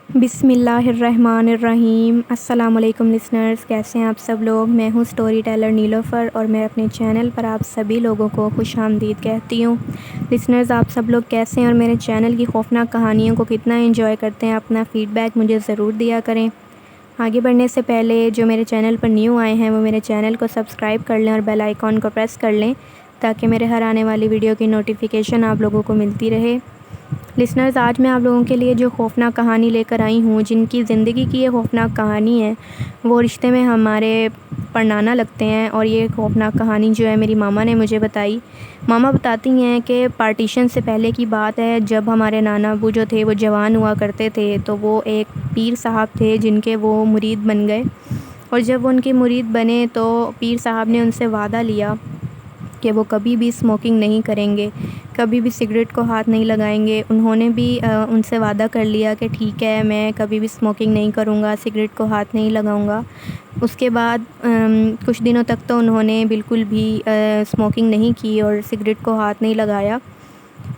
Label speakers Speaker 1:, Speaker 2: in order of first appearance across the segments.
Speaker 1: بسم اللہ الرحمن الرحیم۔ السلام علیکم لسنرز، کیسے ہیں آپ سب لوگ؟ میں ہوں سٹوری ٹیلر نیلوفر اور میں اپنے چینل پر آپ سبھی لوگوں کو خوش آمدید کہتی ہوں۔ لسنرز، آپ سب لوگ کیسے ہیں اور میرے چینل کی خوفناک کہانیوں کو کتنا انجوائے کرتے ہیں؟ اپنا فیڈ بیک مجھے ضرور دیا کریں۔ آگے بڑھنے سے پہلے جو میرے چینل پر نیو آئے ہیں وہ میرے چینل کو سبسکرائب کر لیں اور بیل آئیکن کو پریس کر لیں تاکہ میرے ہر آنے والی ویڈیو کی نوٹیفیکیشن آپ لوگوں کو ملتی رہے۔ لسنرز، آج میں آپ لوگوں کے لیے جو خوفناک کہانی لے کر آئی ہوں، جن کی زندگی کی یہ خوفناک کہانی ہے، وہ رشتے میں ہمارے پڑنانا لگتے ہیں۔ اور یہ خوفناک کہانی جو ہے میری ماما نے مجھے بتائی۔ ماما بتاتی ہیں کہ پارٹیشن سے پہلے کی بات ہے، جب ہمارے نانا ابو جو تھے وہ جوان ہوا کرتے تھے تو وہ ایک پیر صاحب تھے جن کے وہ مرید بن گئے۔ اور جب وہ ان کے مرید بنے تو پیر صاحب نے ان سے وعدہ لیا کہ وہ کبھی بھی اسموکنگ نہیں کریں گے، کبھی بھی سگریٹ کو ہاتھ نہیں لگائیں گے۔ انہوں نے بھی ان سے وعدہ کر لیا کہ ٹھیک ہے، میں کبھی بھی اسموکنگ نہیں کروں گا، سگریٹ کو ہاتھ نہیں لگاؤں گا۔ اس کے بعد کچھ دنوں تک تو انہوں نے بالکل بھی اسموکنگ نہیں کی اور سگریٹ کو ہاتھ نہیں لگایا۔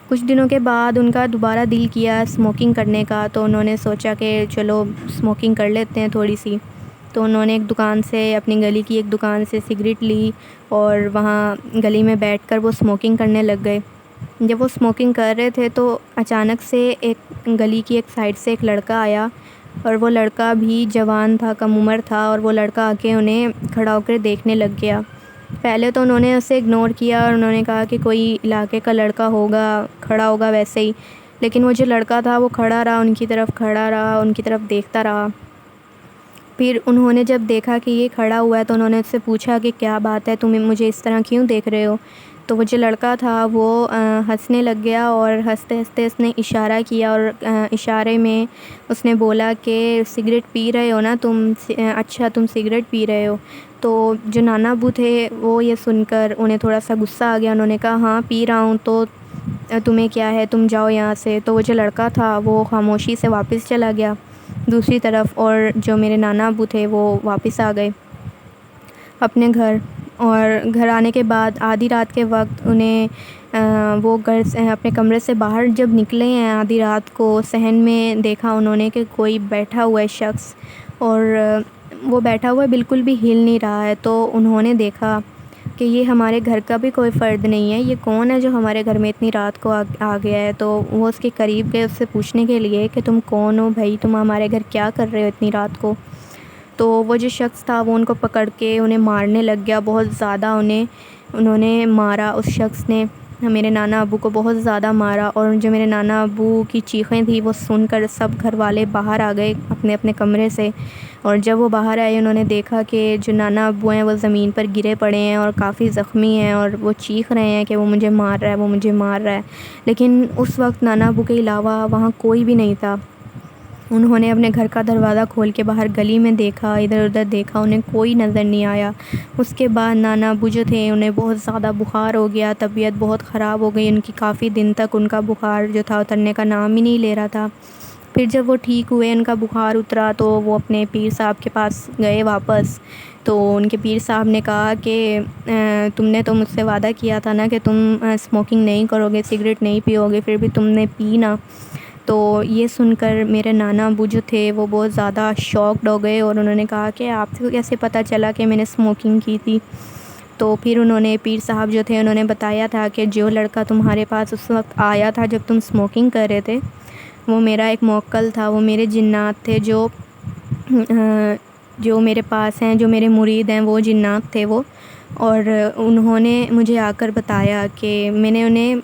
Speaker 1: کچھ دنوں کے بعد ان کا دوبارہ دل کیا اسموکنگ کرنے کا، تو انہوں نے سوچا کہ چلو اسموکنگ کر لیتے ہیں تھوڑی سی۔ تو انہوں نے ایک دکان سے، اپنی گلی کی ایک دکان سے سگریٹ لی اور وہاں گلی میں بیٹھ کر وہ اسموکنگ کرنے لگ گئے۔ جب وہ اسموکنگ کر رہے تھے تو اچانک سے ایک گلی کی ایک سائڈ سے ایک لڑکا آیا، اور وہ لڑکا بھی جوان تھا، کم عمر تھا، اور وہ لڑکا آ کے انہیں کھڑا ہو کر دیکھنے لگ گیا۔ پہلے تو انہوں نے اسے اگنور کیا اور انہوں نے کہا کہ کوئی علاقے کا لڑکا ہوگا، کھڑا ہوگا ویسے ہی، لیکن وہ جو لڑکا تھا وہ کھڑا رہا، ان کی طرف کھڑا رہا، ان کی طرف دیکھتا رہا۔ پھر انہوں نے جب دیکھا کہ یہ کھڑا ہوا ہے تو انہوں نے اس سے پوچھا کہ کیا بات ہے، تم مجھے اس طرح کیوں دیکھ رہے ہو؟ تو وہ جو لڑکا تھا وہ ہنسنے لگ گیا، اور ہنستے ہنستے اس نے اشارہ کیا، اور اشارے میں اس نے بولا کہ سگریٹ پی رہے ہو نا تم؟ اچھا، تم سگریٹ پی رہے ہو؟ تو جو نانا ابو تھے وہ یہ سن کر انہیں تھوڑا سا غصہ آ گیا۔ انہوں نے کہا ہاں پی رہا ہوں، تو تمہیں کیا ہے، تم جاؤ یہاں سے۔ تو وہ جو لڑکا تھا وہ خاموشی سے واپس چلا گیا دوسری طرف، اور جو میرے نانا ابو تھے وہ واپس آ گئے اپنے گھر۔ اور گھر آنے کے بعد آدھی رات کے وقت انہیں وہ گھر سے، اپنے کمرے سے باہر جب نکلے ہیں آدھی رات کو، صحن میں دیکھا انہوں نے کہ کوئی بیٹھا ہوا ہے شخص، اور وہ بیٹھا ہوا بالکل بھی ہل نہیں رہا ہے۔ تو انہوں نے دیکھا کہ یہ ہمارے گھر کا بھی کوئی فرد نہیں ہے، یہ کون ہے جو ہمارے گھر میں اتنی رات کو آ گیا ہے؟ تو وہ اس کے قریب گئے اس سے پوچھنے کے لیے کہ تم کون ہو بھائی، تم ہمارے گھر کیا کر رہے ہو اتنی رات کو؟ تو وہ جو شخص تھا وہ ان کو پکڑ کے انہیں مارنے لگ گیا، بہت زیادہ انہوں نے مارا۔ اس شخص نے میرے نانا ابو کو بہت زیادہ مارا، اور جو میرے نانا ابو کی چیخیں تھیں وہ سن کر سب گھر والے باہر آ گئے اپنے اپنے کمرے سے۔ اور جب وہ باہر آئے انہوں نے دیکھا کہ جو نانا ابو ہیں وہ زمین پر گرے پڑے ہیں اور کافی زخمی ہیں، اور وہ چیخ رہے ہیں کہ وہ مجھے مار رہا ہے، وہ مجھے مار رہا ہے۔ لیکن اس وقت نانا ابو کے علاوہ وہاں کوئی بھی نہیں تھا۔ انہوں نے اپنے گھر کا دروازہ کھول کے باہر گلی میں دیکھا، ادھر ادھر دیکھا، انہیں کوئی نظر نہیں آیا۔ اس کے بعد نانا ابو جو تھے انہیں بہت زیادہ بخار ہو گیا، طبیعت بہت خراب ہو گئی ان کی، کافی دن تک ان کا بخار جو تھا اترنے کا نام ہی نہیں لے رہا تھا۔ پھر جب وہ ٹھیک ہوئے، ان کا بخار اترا، تو وہ اپنے پیر صاحب کے پاس گئے واپس۔ تو ان کے پیر صاحب نے کہا کہ تم نے تو مجھ سے وعدہ کیا تھا نا کہ تم اسموکنگ نہیں کرو گے، سگریٹ نہیں پیو گے، پھر بھی تم نے پی نا۔ تو یہ سن کر میرے نانا ابو جو تھے وہ بہت زیادہ شاکڈ ہو گئے، اور انہوں نے کہا کہ آپ کو کیسے پتہ چلا کہ میں نے اسموکنگ کی تھی؟ تو پھر انہوں نے، پیر صاحب جو تھے انہوں نے بتایا تھا کہ جو لڑکا تمہارے پاس اس وقت آیا تھا جب تم اسموکنگ کر رہے تھے، وہ میرا ایک موکل تھا، وہ میرے جنات تھے جو میرے پاس ہیں، جو میرے مرید ہیں، وہ جنات تھے وہ۔ اور انہوں نے مجھے آ کر بتایا کہ میں نے انہیں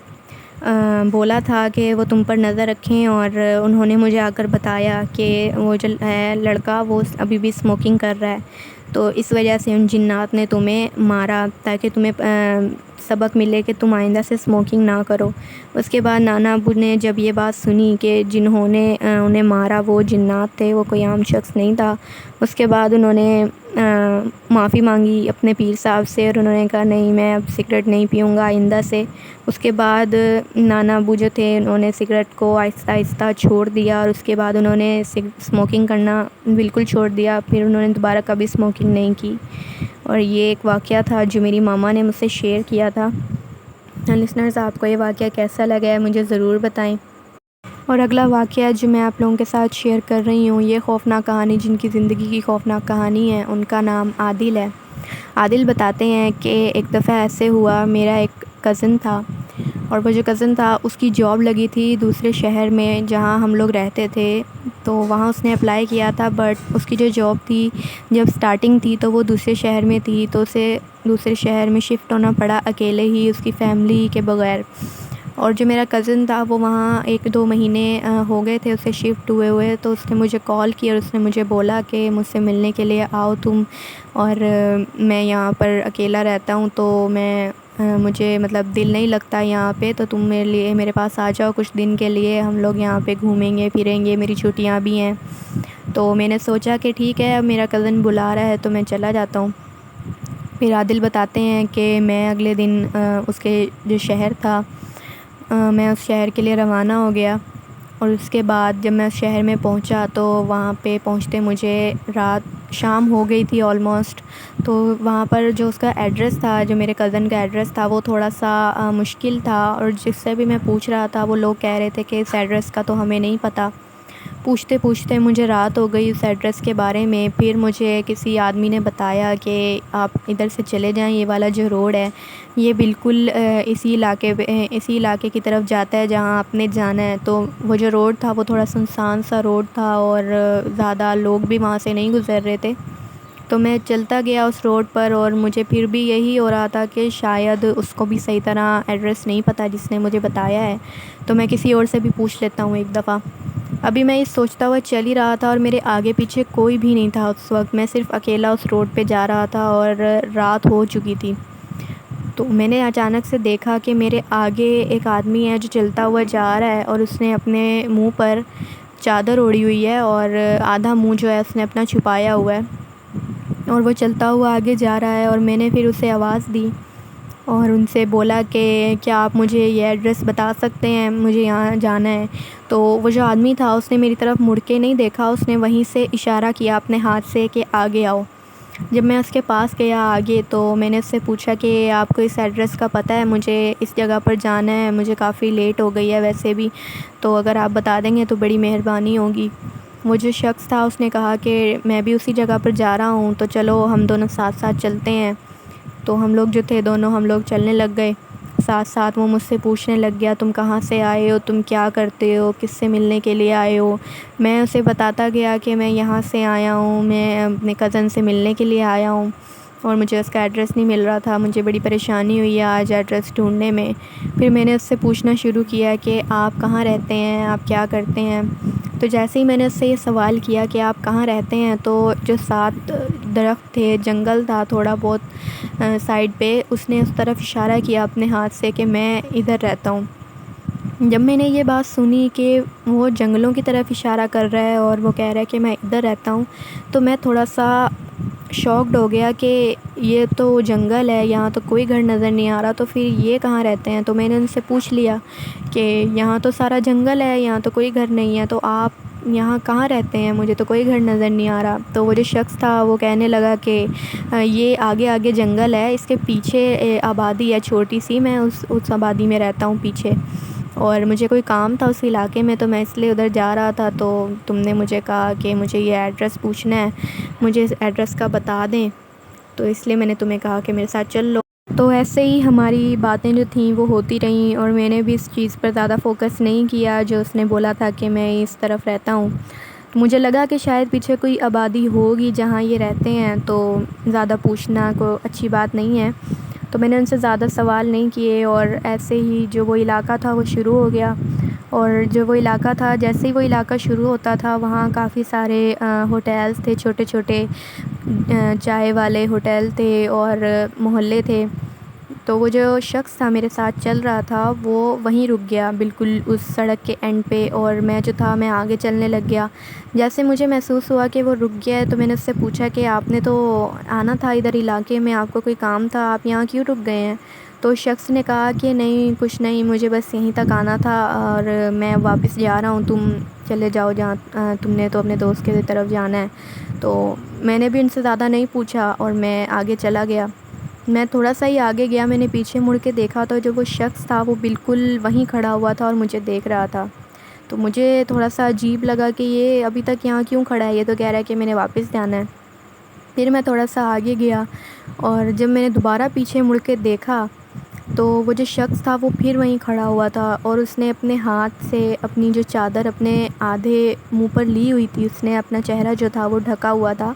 Speaker 1: بولا تھا کہ وہ تم پر نظر رکھیں، اور انہوں نے مجھے آ کر بتایا کہ وہ جو ہے لڑکا وہ ابھی بھی اسموکنگ کر رہا ہے، تو اس وجہ سے ان جنات نے تمہیں مارا تاکہ تمہیں سبق ملے کہ تم آئندہ سے اسموکنگ نہ کرو۔ اس کے بعد نانا ابو نے جب یہ بات سنی کہ جنہوں نے انہیں مارا وہ جنات تھے، وہ کوئی عام شخص نہیں تھا، اس کے بعد انہوں نے معافی مانگی اپنے پیر صاحب سے، اور انہوں نے کہا نہیں میں اب سگریٹ نہیں پیوں گا آئندہ سے۔ اس کے بعد نانا ابو جو تھے انہوں نے سگریٹ کو آہستہ آہستہ چھوڑ دیا، اور اس کے بعد انہوں نے اسموکنگ کرنا بالکل چھوڑ دیا، پھر انہوں نے دوبارہ کبھی اسموکنگ نہیں کی۔ اور یہ ایک واقعہ تھا جو میری ماما نے مجھ سے شیئر کیا تھا۔ لسنرز، آپ کو یہ واقعہ کیسا لگا ہے مجھے ضرور بتائیں۔ اور اگلا واقعہ جو میں آپ لوگوں کے ساتھ شیئر کر رہی ہوں، یہ خوفناک کہانی جن کی زندگی کی خوفناک کہانی ہے، ان کا نام عادل ہے۔ عادل بتاتے ہیں کہ ایک دفعہ ایسے ہوا، میرا ایک کزن تھا، اور وہ جو کزن تھا اس کی جاب لگی تھی دوسرے شہر میں جہاں ہم لوگ رہتے تھے، تو وہاں اس نے اپلائی کیا تھا، بٹ اس کی جو جاب تھی جب سٹارٹنگ تھی تو وہ دوسرے شہر میں تھی، تو اسے دوسرے شہر میں شفٹ ہونا پڑا اکیلے ہی، اس کی فیملی کے بغیر۔ اور جو میرا کزن تھا وہ وہاں 1-2 مہینے ہو گئے تھے اسے شفٹ ہوئے، تو اس نے مجھے کال کی اور اس نے مجھے بولا کہ مجھ سے ملنے کے لیے آؤ تم، اور میں یہاں پر اکیلا رہتا ہوں تو مجھے مطلب دل نہیں لگتا یہاں پہ، تو تم میرے پاس آ جاؤ کچھ دن کے لیے، ہم لوگ یہاں پہ گھومیں گے پھریں گے، میری چھٹیاں بھی ہیں۔ تو میں نے سوچا کہ ٹھیک ہے، اب میرا کزن بلا رہا ہے تو میں چلا جاتا ہوں۔ پھر عادل بتاتے ہیں کہ میں اگلے دن اس کے جو شہر تھا، میں اس شہر کے لیے روانہ ہو گیا، اور اس کے بعد جب میں اس شہر میں پہنچا تو وہاں پہ پہنچتے مجھے شام ہو گئی تھی آلموسٹ۔ تو وہاں پر جو اس کا ایڈریس تھا، جو میرے کزن کا ایڈریس تھا، وہ تھوڑا سا مشکل تھا، اور جس سے بھی میں پوچھ رہا تھا وہ لوگ کہہ رہے تھے کہ اس ایڈریس کا تو ہمیں نہیں پتہ۔ پوچھتے پوچھتے مجھے رات ہو گئی اس ایڈریس کے بارے میں۔ پھر مجھے کسی آدمی نے بتایا کہ آپ ادھر سے چلے جائیں، یہ والا جو روڈ ہے یہ بالکل اسی علاقے کی طرف جاتا ہے جہاں آپ نے جانا ہے۔ تو وہ جو روڈ تھا وہ تھوڑا سنسان سا روڈ تھا، اور زیادہ لوگ بھی وہاں سے نہیں گزر رہے تھے۔ تو میں چلتا گیا اس روڈ پر، اور مجھے پھر بھی یہی ہو رہا تھا کہ شاید اس کو بھی صحیح طرح ایڈریس نہیں پتہ جس نے مجھے بتایا ہے، تو میں کسی اور سے بھی پوچھ لیتا ہوں ایک دفعہ۔ ابھی میں یہ سوچتا ہوا چل ہی رہا تھا، اور میرے آگے پیچھے کوئی بھی نہیں تھا اس وقت، میں صرف اکیلا اس روڈ پہ جا رہا تھا، اور رات ہو چکی تھی۔ تو میں نے اچانک سے دیکھا کہ میرے آگے ایک آدمی ہے جو چلتا ہوا جا رہا ہے، اور اس نے اپنے منہ پر چادر اوڑھی ہوئی ہے، اور آدھا منہ جو ہے اس نے اپنا چھپایا ہوا ہے، اور وہ چلتا ہوا آگے جا رہا ہے۔ اور میں نے پھر اسے آواز دی اور ان سے بولا کہ کیا آپ مجھے یہ ایڈریس بتا سکتے ہیں، مجھے یہاں جانا ہے۔ تو وہ جو آدمی تھا اس نے میری طرف مڑ کے نہیں دیکھا، اس نے وہیں سے اشارہ کیا اپنے ہاتھ سے کہ آگے آؤ۔ جب میں اس کے پاس گیا آگے تو میں نے اس سے پوچھا کہ آپ کو اس ایڈریس کا پتہ ہے، مجھے اس جگہ پر جانا ہے، مجھے کافی لیٹ ہو گئی ہے ویسے بھی، تو اگر آپ بتا دیں گے تو بڑی مہربانی ہوگی۔ وہ جو شخص تھا اس نے کہا کہ میں بھی اسی جگہ پر جا رہا ہوں، تو چلو ہم دونوں ساتھ ساتھ چلتے ہیں۔ تو ہم لوگ جو تھے دونوں ہم لوگ چلنے لگ گئے ساتھ ساتھ۔ وہ مجھ سے پوچھنے لگ گیا تم کہاں سے آئے ہو، تم کیا کرتے ہو، کس سے ملنے کے لیے آئے ہو۔ میں اسے بتاتا گیا کہ میں یہاں سے آیا ہوں، میں اپنے کزن سے ملنے کے لیے آیا ہوں، اور مجھے اس کا ایڈریس نہیں مل رہا تھا، مجھے بڑی پریشانی ہوئی ہے آج ایڈریس ڈھونڈنے میں۔ پھر میں نے اس سے پوچھنا شروع کیا کہ آپ کہاں رہتے ہیں، آپ کیا کرتے ہیں۔ تو جیسے ہی میں نے اس سے یہ سوال کیا کہ آپ کہاں رہتے ہیں، تو جو ساتھ درخت تھے، جنگل تھا تھوڑا بہت سائڈ پہ، اس نے اس طرف اشارہ کیا اپنے ہاتھ سے کہ میں ادھر رہتا ہوں۔ جب میں نے یہ بات سنی کہ وہ جنگلوں کی طرف اشارہ کر رہا ہے اور وہ کہہ رہا ہے کہ میں ادھر رہتا ہوں، تو میں تھوڑا سا شاکڈ ہو گیا کہ یہ تو جنگل ہے، یہاں تو کوئی گھر نظر نہیں آ رہا، تو پھر یہ کہاں رہتے ہیں۔ تو میں نے ان سے پوچھ لیا کہ یہاں تو سارا جنگل ہے، یہاں تو کوئی گھر نہیں ہے، تو آپ یہاں کہاں رہتے ہیں، مجھے تو کوئی گھر نظر نہیں آ رہا۔ تو وہ جو شخص تھا وہ کہنے لگا کہ یہ آگے آگے جنگل ہے، اس کے پیچھے آبادی ہے چھوٹی سی، میں اس آبادی میں رہتا ہوں پیچھے، اور مجھے کوئی کام تھا اس علاقے میں تو میں اس لیے ادھر جا رہا تھا، تو تم نے مجھے کہا کہ مجھے یہ ایڈریس پوچھنا ہے، مجھے اس ایڈریس کا بتا دیں، تو اس لیے میں نے تمہیں کہا کہ میرے ساتھ چل لو۔ تو ایسے ہی ہماری باتیں جو تھیں وہ ہوتی رہیں، اور میں نے بھی اس چیز پر زیادہ فوکس نہیں کیا جو اس نے بولا تھا کہ میں اس طرف رہتا ہوں۔ مجھے لگا کہ شاید پیچھے کوئی آبادی ہوگی جہاں یہ رہتے ہیں، تو زیادہ پوچھنا کوئی اچھی بات نہیں ہے، تو میں نے ان سے زیادہ سوال نہیں کیے، اور ایسے ہی جو وہ علاقہ تھا وہ شروع ہو گیا۔ اور جو وہ علاقہ تھا، جیسے ہی وہ علاقہ شروع ہوتا تھا وہاں کافی سارے ہوٹلز تھے، چھوٹے چھوٹے چائے والے ہوٹل تھے اور محلے تھے۔ تو وہ جو شخص تھا میرے ساتھ چل رہا تھا وہ وہیں رک گیا بالکل اس سڑک کے اینڈ پہ، اور میں جو تھا میں آگے چلنے لگ گیا۔ جیسے مجھے محسوس ہوا کہ وہ رک گیا ہے تو میں نے اس سے پوچھا کہ آپ نے تو آنا تھا ادھر علاقے میں، آپ کو کوئی کام تھا، آپ یہاں کیوں رک گئے ہیں؟ تو اس شخص نے کہا کہ نہیں کچھ نہیں، مجھے بس یہیں تک آنا تھا اور میں واپس جا رہا ہوں، تم چلے جاؤ جہاں تم نے تو اپنے دوست کی طرف جانا ہے۔ تو میں نے بھی ان سے زیادہ نہیں پوچھا اور میں آگے چلا گیا۔ میں تھوڑا سا ہی آگے گیا، میں نے پیچھے مڑ کے دیکھا تو جو وہ شخص تھا وہ بالکل وہیں کھڑا ہوا تھا اور مجھے دیکھ رہا تھا۔ تو مجھے تھوڑا سا عجیب لگا کہ یہ ابھی تک یہاں کیوں کھڑا ہے، یہ تو کہہ رہا ہے کہ میں نے واپس جانا ہے۔ پھر میں تھوڑا سا آگے گیا اور جب میں نے دوبارہ پیچھے مڑ کے دیکھا تو وہ جو شخص تھا وہ پھر وہیں کھڑا ہوا تھا، اور اس نے اپنے ہاتھ سے اپنی جو چادر اپنے آدھے منہ پر لی ہوئی تھی، اس نے اپنا چہرہ جو تھا وہ ڈھکا ہوا تھا،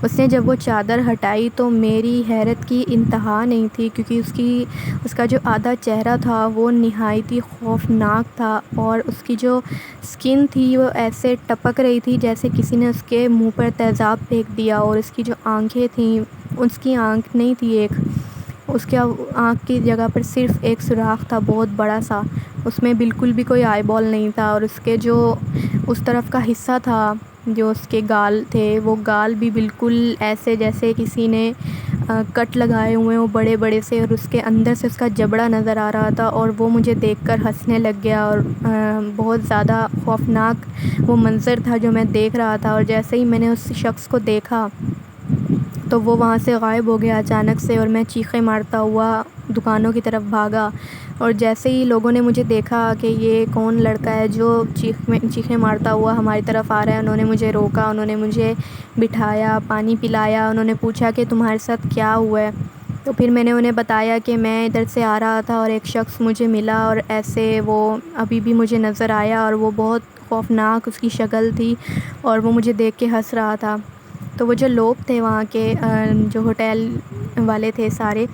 Speaker 1: اس نے جب وہ چادر ہٹائی تو میری حیرت کی انتہا نہیں تھی، کیونکہ اس کا جو آدھا چہرہ تھا وہ نہایت ہی خوفناک تھا، اور اس کی جو سکن تھی وہ ایسے ٹپک رہی تھی جیسے کسی نے اس کے منہ پر تیزاب پھینک دیا، اور اس کی جو آنکھیں تھیں، اس کی آنکھ نہیں تھی ایک، اس کے آنکھ کی جگہ پر صرف ایک سوراخ تھا بہت بڑا سا، اس میں بالکل بھی کوئی آئی بال نہیں تھا، اور اس کے جو اس طرف کا حصہ تھا جو اس کے گال تھے وہ گال بھی بالکل ایسے جیسے کسی نے کٹ لگائے ہوئے وہ بڑے بڑے سے، اور اس کے اندر سے اس کا جبڑا نظر آ رہا تھا، اور وہ مجھے دیکھ کر ہنسنے لگ گیا، اور بہت زیادہ خوفناک وہ منظر تھا جو میں دیکھ رہا تھا، اور جیسے ہی میں نے اس شخص کو دیکھا تو وہ وہاں سے غائب ہو گیا اچانک سے، اور میں چیخیں مارتا ہوا دکانوں کی طرف بھاگا، اور جیسے ہی لوگوں نے مجھے دیکھا کہ یہ کون لڑکا ہے جو چیخیں مارتا ہوا ہماری طرف آ رہا ہے، انہوں نے مجھے روکا، انہوں نے مجھے بٹھایا، پانی پلایا، انہوں نے پوچھا کہ تمہارے ساتھ کیا ہوا ہے، تو پھر میں نے انہیں بتایا کہ میں ادھر سے آ رہا تھا اور ایک شخص مجھے ملا، اور ایسے وہ ابھی بھی مجھے نظر آیا، اور وہ بہت خوفناک اس کی شکل تھی، اور وہ مجھے دیکھ کے ہنس رہا تھا۔ تو وہ جو لوگ تھے وہاں کے جو ہوٹل والے تھے سارے،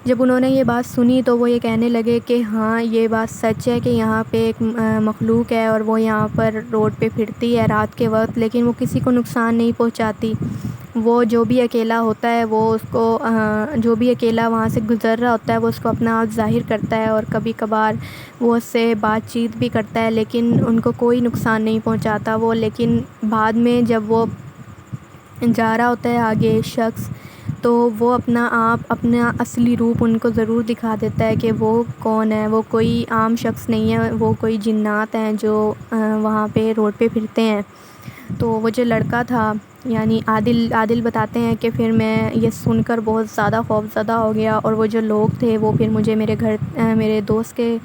Speaker 1: جب انہوں نے یہ بات سنی تو وہ یہ کہنے لگے کہ ہاں یہ بات سچ ہے کہ یہاں پہ ایک مخلوق ہے، اور وہ یہاں پر روڈ پہ پھرتی ہے رات کے وقت، لیکن وہ کسی کو نقصان نہیں پہنچاتی، وہ جو بھی اکیلا ہوتا ہے وہ اس کو جو بھی اکیلا وہاں سے گزر رہا ہوتا ہے وہ اس کو اپنا آپ ظاہر کرتا ہے، اور کبھی کبھار وہ اس سے بات چیت بھی کرتا ہے، لیکن ان کو کوئی نقصان نہیں پہنچاتا وہ، لیکن بعد میں جب وہ جا رہا ہوتا ہے آگے شخص تو وہ اپنا آپ اپنا اصلی روپ ان کو ضرور دکھا دیتا ہے کہ وہ کون ہے، وہ کوئی عام شخص نہیں ہے، وہ کوئی جنات ہیں جو وہاں پہ روڈ پہ پھرتے ہیں۔ تو وہ جو لڑکا تھا یعنی عادل بتاتے ہیں کہ پھر میں یہ سن کر بہت زیادہ خوفزدہ ہو گیا، اور وہ جو لوگ تھے وہ پھر مجھے میرے دوست کے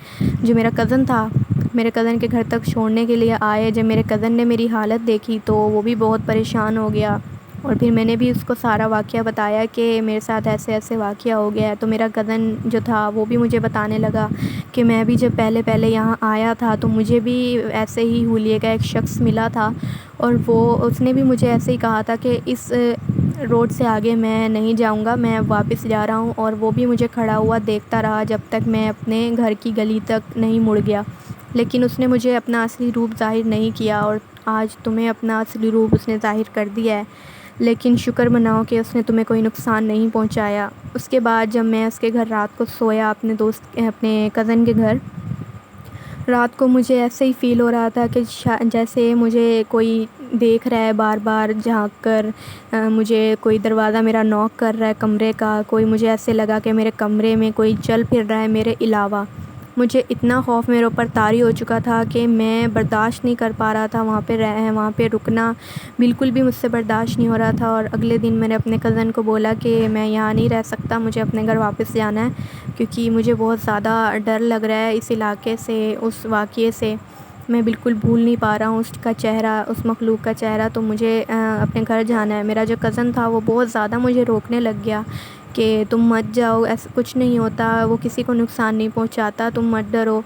Speaker 1: جو میرا کزن تھا میرے کزن کے گھر تک چھوڑنے کے لیے آئے۔ جب میرے کزن نے میری حالت دیکھی تو وہ بھی بہت پریشان ہو گیا، اور پھر میں نے بھی اس کو سارا واقعہ بتایا کہ میرے ساتھ ایسے ایسے واقعہ ہو گیا ہے، تو میرا کزن جو تھا وہ بھی مجھے بتانے لگا کہ میں بھی جب پہلے یہاں آیا تھا تو مجھے بھی ایسے ہی حلیے کا ایک شخص ملا تھا، اور اس نے بھی مجھے ایسے ہی کہا تھا کہ اس روڈ سے آگے میں نہیں جاؤں گا، میں واپس جا رہا ہوں، اور وہ بھی مجھے کھڑا ہوا دیکھتا رہا جب تک میں اپنے گھر کی گلی تک نہیں مڑ گیا، لیکن اس نے مجھے اپنا اصلی روپ ظاہر نہیں کیا، اور آج تمہیں اپنا اصلی روپ اس نے ظاہر کر دیا ہے، لیکن شکر مناؤ کہ اس نے تمہیں کوئی نقصان نہیں پہنچایا۔ اس کے بعد جب میں اس کے گھر رات کو سویا اپنے کزن کے گھر، رات کو مجھے ایسے ہی فیل ہو رہا تھا کہ جیسے مجھے کوئی دیکھ رہا ہے بار بار جھانک کر، مجھے کوئی دروازہ میرا ناک کر رہا ہے کمرے کا، کوئی مجھے ایسے لگا کہ میرے کمرے میں کوئی چل پھر رہا ہے میرے علاوہ۔ مجھے اتنا خوف میرے اوپر طاری ہو چکا تھا کہ میں برداشت نہیں کر پا رہا تھا، وہاں پہ رکنا بالکل بھی مجھ سے برداشت نہیں ہو رہا تھا، اور اگلے دن میں نے اپنے کزن کو بولا کہ میں یہاں نہیں رہ سکتا، مجھے اپنے گھر واپس جانا ہے، کیونکہ مجھے بہت زیادہ ڈر لگ رہا ہے اس علاقے سے، اس واقعے سے میں بالکل بھول نہیں پا رہا ہوں اس کا چہرہ، اس مخلوق کا چہرہ، تو مجھے اپنے گھر جانا ہے۔ میرا جو کزن تھا وہ بہت زیادہ مجھے روکنے لگ گیا کہ تم مت جاؤ، ایسا کچھ نہیں ہوتا، وہ کسی کو نقصان نہیں پہنچاتا، تم مت ڈرو،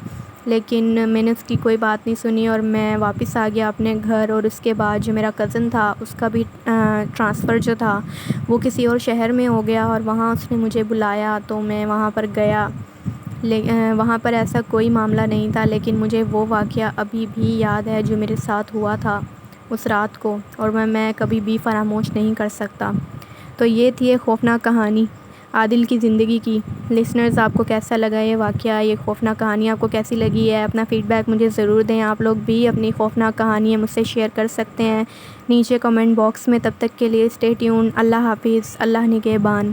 Speaker 1: لیکن میں نے اس کی کوئی بات نہیں سنی، اور میں واپس آ گیا اپنے گھر۔ اور اس کے بعد جو میرا کزن تھا اس کا بھی ٹرانسفر جو تھا وہ کسی اور شہر میں ہو گیا، اور وہاں اس نے مجھے بلایا تو میں وہاں پر گیا، وہاں پر ایسا کوئی معاملہ نہیں تھا، لیکن مجھے وہ واقعہ ابھی بھی یاد ہے جو میرے ساتھ ہوا تھا اس رات کو، اور میں کبھی بھی فراموش نہیں کر سکتا۔ تو یہ تھی ایک خوفناک کہانی عادل کی زندگی کی۔ لسنرز، آپ کو کیسا لگا یہ واقعہ، یہ خوفناک کہانی آپ کو کیسی لگی ہے؟ اپنا فیڈ بیک مجھے ضرور دیں، آپ لوگ بھی اپنی خوفناک کہانیاں مجھ سے شیئر کر سکتے ہیں نیچے کمنٹ باکس میں۔ تب تک کے لیے اسٹے ٹیون، اللہ حافظ، اللہ نگہبان۔